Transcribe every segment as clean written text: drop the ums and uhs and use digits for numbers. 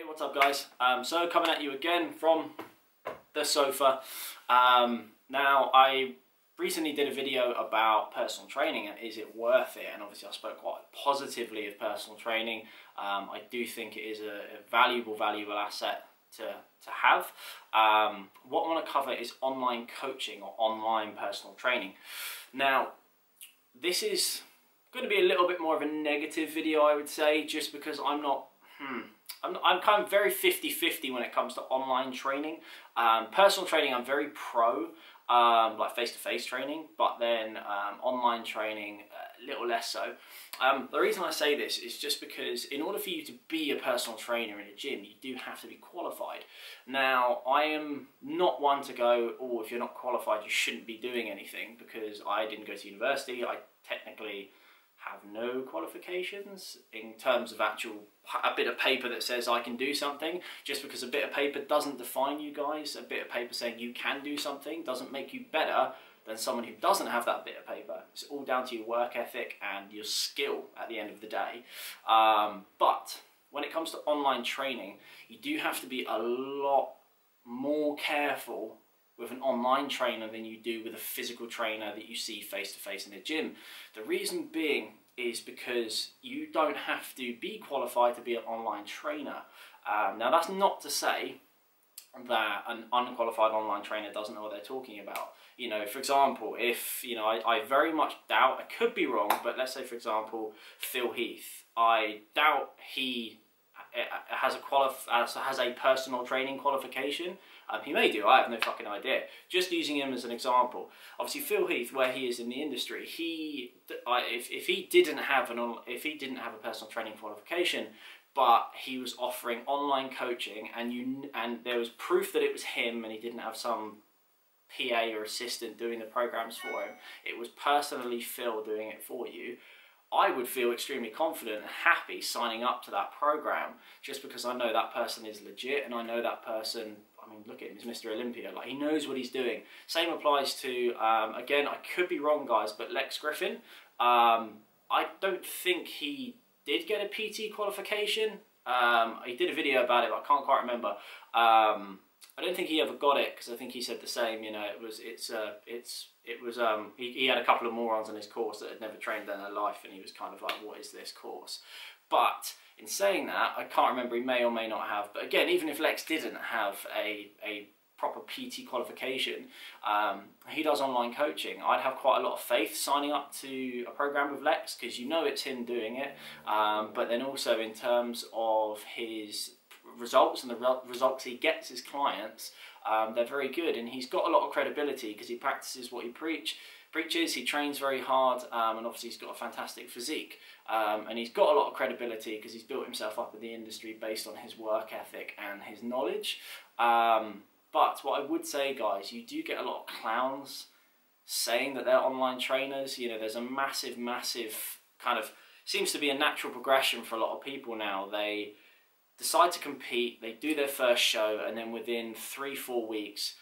What's up guys? So coming at you again from the sofa. Now I recently did a video about personal training and is it worth it, and obviously I spoke quite positively of personal training. I do think it is a valuable asset to have. What I want to cover is online coaching or online personal training. Now this is going to be a little bit more of a negative video, I would say, just because I'm kind of very 50-50 when it comes to online training. Personal training, I'm very pro, like face-to-face training, but then online training, a little less so. The reason I say this is just because in order for you to be a personal trainer in a gym, you do have to be qualified. Now, I am not one to go, oh, if you're not qualified, you shouldn't be doing anything, because I didn't go to university. I technically have no qualifications in terms of a bit of paper that says I can do something. Just because a bit of paper doesn't define you guys, a bit of paper saying you can do something doesn't make you better than someone who doesn't have that bit of paper. It's all down to your work ethic and your skill at the end of the day. But when it comes to online training, you do have to be a lot more careful with an online trainer than you do with a physical trainer that you see face to face in a gym. The reason being is because you don't have to be qualified to be an online trainer. Now that's not to say that an unqualified online trainer doesn't know what they're talking about. You know, for example, if, you know, I very much doubt, I could be wrong, but let's say for example, Phil Heath, I doubt he has a personal training qualification. He may do, I have no fucking idea. Just using him as an example. Obviously Phil Heath, where he is in the industry, if he didn't have a personal training qualification, but he was offering online coaching and there was proof that it was him and he didn't have some PA or assistant doing the programs for him, it was personally Phil doing it for you, I would feel extremely confident and happy signing up to that program, just because I know that person is legit and I know that person, I mean, look at him, he's Mr. Olympia, like, he knows what he's doing. Same applies to, again, I could be wrong guys, but Lex Griffin, I don't think he did get a PT qualification. He did a video about it, but I can't quite remember. I don't think he ever got it, because I think he said the same, you know, he had a couple of morons on his course that had never trained in their life, and he was kind of like, what is this course? But in saying that, I can't remember, he may or may not have, but again, even if Lex didn't have a proper PT qualification, he does online coaching. I'd have quite a lot of faith signing up to a program with Lex, because you know it's him doing it, but then also in terms of his results and the results he gets his clients, they're very good, and he's got a lot of credibility because he practices what he preaches, he trains very hard, and obviously he's got a fantastic physique, and he's got a lot of credibility because he's built himself up in the industry based on his work ethic and his knowledge. But what I would say guys, you do get a lot of clowns saying that they're online trainers. You know, there's a massive kind of, seems to be a natural progression for a lot of people now. They decide to compete, they do their first show, and then within 3-4 weeks,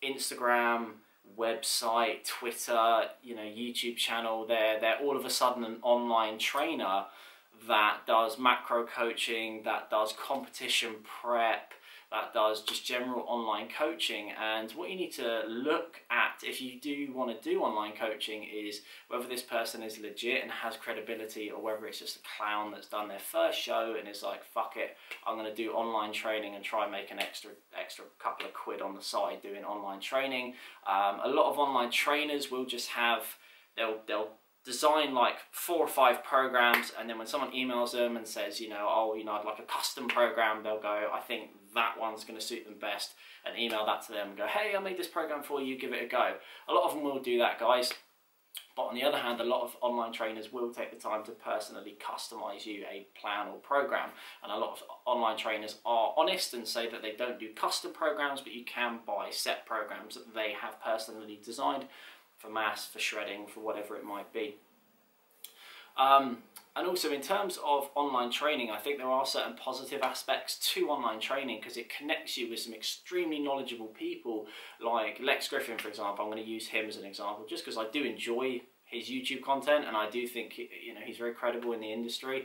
Instagram, website, Twitter, you know, YouTube channel, they're all of a sudden an online trainer that does macro coaching, that does competition prep, that does just general online coaching. And what you need to look at if you do want to do online coaching is whether this person is legit and has credibility, or whether it's just a clown that's done their first show and is like, fuck it, I'm going to do online training and try and make an extra couple of quid on the side doing online training. A lot of online trainers will just have, they'll design like 4 or 5 programs, and then when someone emails them and says, you know, oh, you know, I'd like a custom program, they'll go, I think that one's going to suit them best, and email that to them and go, hey, I made this program for you, give it a go. A lot of them will do that guys, but on the other hand, a lot of online trainers will take the time to personally customize you a plan or program, and a lot of online trainers are honest and say that they don't do custom programs, but you can buy set programs that they have personally designed for mass, for shredding, for whatever it might be. And also in terms of online training, I think there are certain positive aspects to online training, because it connects you with some extremely knowledgeable people like Lex Griffin, for example. I'm going to use him as an example just because I do enjoy his YouTube content and I do think, you know, he's very credible in the industry.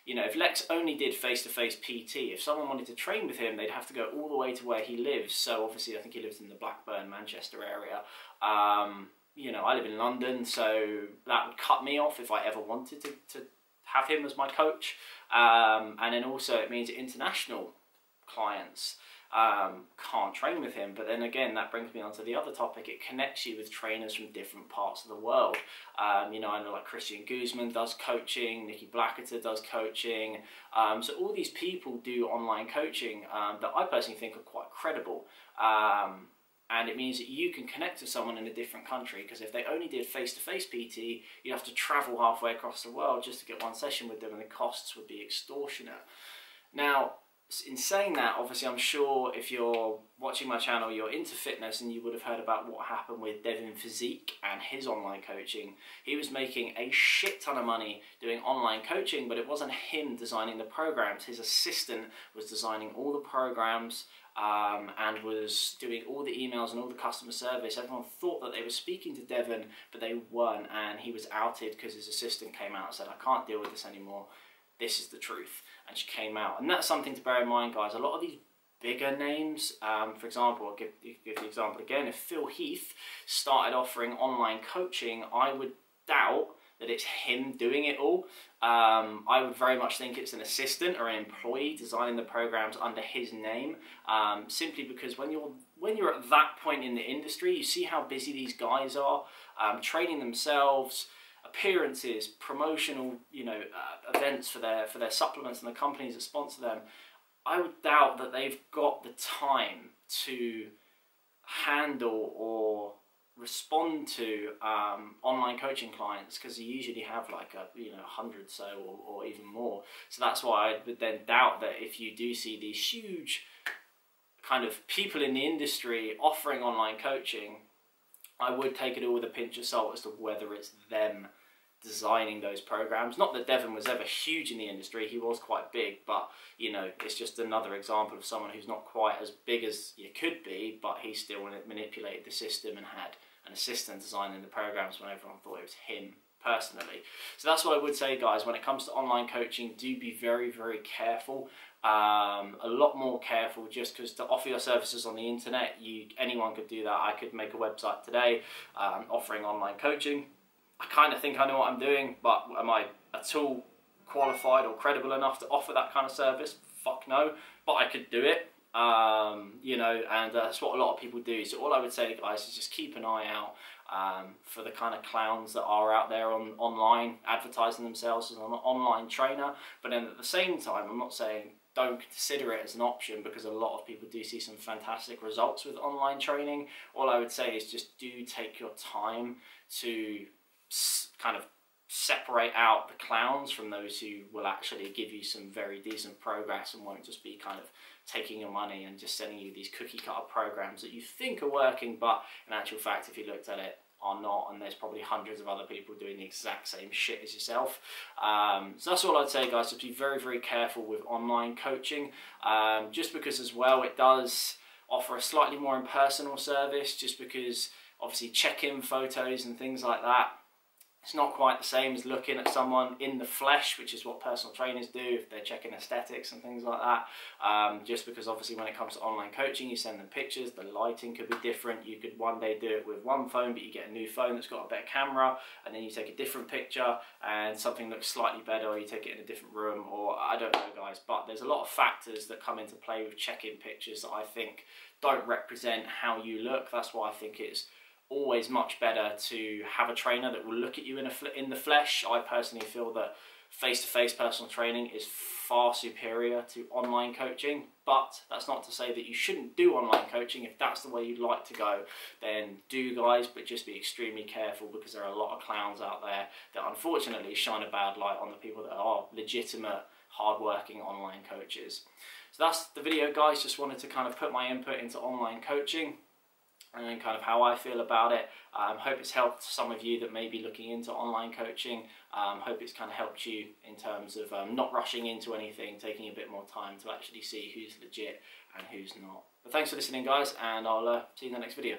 You know, if Lex only did face-to-face PT, if someone wanted to train with him, they'd have to go all the way to where he lives. So obviously I think he lives in the Blackburn, Manchester area. You know, I live in London, so that would cut me off if I ever wanted to have him as my coach. And then also it means international clients can't train with him. But then again, that brings me on to the other topic. It connects you with trainers from different parts of the world. You know, I know like Christian Guzman does coaching, Nikki Blacketer does coaching. So all these people do online coaching that I personally think are quite credible. And it means that you can connect to someone in a different country, because if they only did face-to-face PT, you'd have to travel halfway across the world just to get one session with them, and the costs would be extortionate. Now, in saying that, obviously I'm sure if you're watching my channel, you're into fitness, and you would have heard about what happened with Devin Physique and his online coaching. He was making a shit ton of money doing online coaching, but it wasn't him designing the programs. His assistant was designing all the programs, and was doing all the emails and all the customer service. Everyone thought that they were speaking to Devin, but they weren't, and he was outed because his assistant came out and said, "I can't deal with this anymore. This is the truth." And she came out. And that's something to bear in mind, guys. A lot of these bigger names, for example, I'll give the example again, if Phil Heath started offering online coaching, I would doubt that it's him doing it all. I would very much think it's an assistant or an employee designing the programs under his name, simply because when you're at that point in the industry, you see how busy these guys are, training themselves, appearances, promotional, you know, events for their supplements and the companies that sponsor them. I would doubt that they've got the time to handle or respond to online coaching clients, because you usually have like 100 so or even more. So that's why I would then doubt that if you do see these huge kind of people in the industry offering online coaching, I would take it all with a pinch of salt as to whether it's them designing those programs. Not that Devin was ever huge in the industry, he was quite big, but you know, it's just another example of someone who's not quite as big as you could be, but he still manipulated the system and had an assistant designing the programs when everyone thought it was him personally. So that's what I would say, guys. When it comes to online coaching, do be very, very careful. A lot more careful, just because to offer your services on the internet, anyone could do that. I could make a website today offering online coaching. I kind of think I know what I'm doing, but am I at all qualified or credible enough to offer that kind of service? Fuck no, but I could do it. You know, and that's what a lot of people do. So all I would say, guys, is just keep an eye out for the kind of clowns that are out there online advertising themselves as an online trainer. But then at the same time, I'm not saying don't consider it as an option, because a lot of people do see some fantastic results with online training. All I would say is just do take your time to kind of separate out the clowns from those who will actually give you some very decent progress and won't just be kind of taking your money and just sending you these cookie cutter programs that you think are working, but in actual fact, if you looked at it, are not, and there's probably hundreds of other people doing the exact same shit as yourself. So that's all I'd say, guys. Just be very, very careful with online coaching, just because as well it does offer a slightly more impersonal service, just because obviously check-in photos and things like that, it's not quite the same as looking at someone in the flesh, which is what personal trainers do if they're checking aesthetics and things like that. Just because obviously when it comes to online coaching, you send them pictures, the lighting could be different. You could one day do it with one phone, but you get a new phone that's got a better camera, and then you take a different picture and something looks slightly better, or you take it in a different room, or I don't know, guys. But there's a lot of factors that come into play with check-in pictures that I think don't represent how you look. That's why I think it's always much better to have a trainer that will look at you in the flesh. I personally feel that face-to-face personal training is far superior to online coaching, but that's not to say that you shouldn't do online coaching. If that's the way you'd like to go, then do, guys, but just be extremely careful, because there are a lot of clowns out there that unfortunately shine a bad light on the people that are legitimate, hard-working online coaches. So that's the video, guys. Just wanted to kind of put my input into online coaching and kind of how I feel about it. Hope it's helped some of you that may be looking into online coaching. Hope it's kind of helped you in terms of not rushing into anything, taking a bit more time to actually see who's legit and who's not. But thanks for listening, guys, and I'll see you in the next video.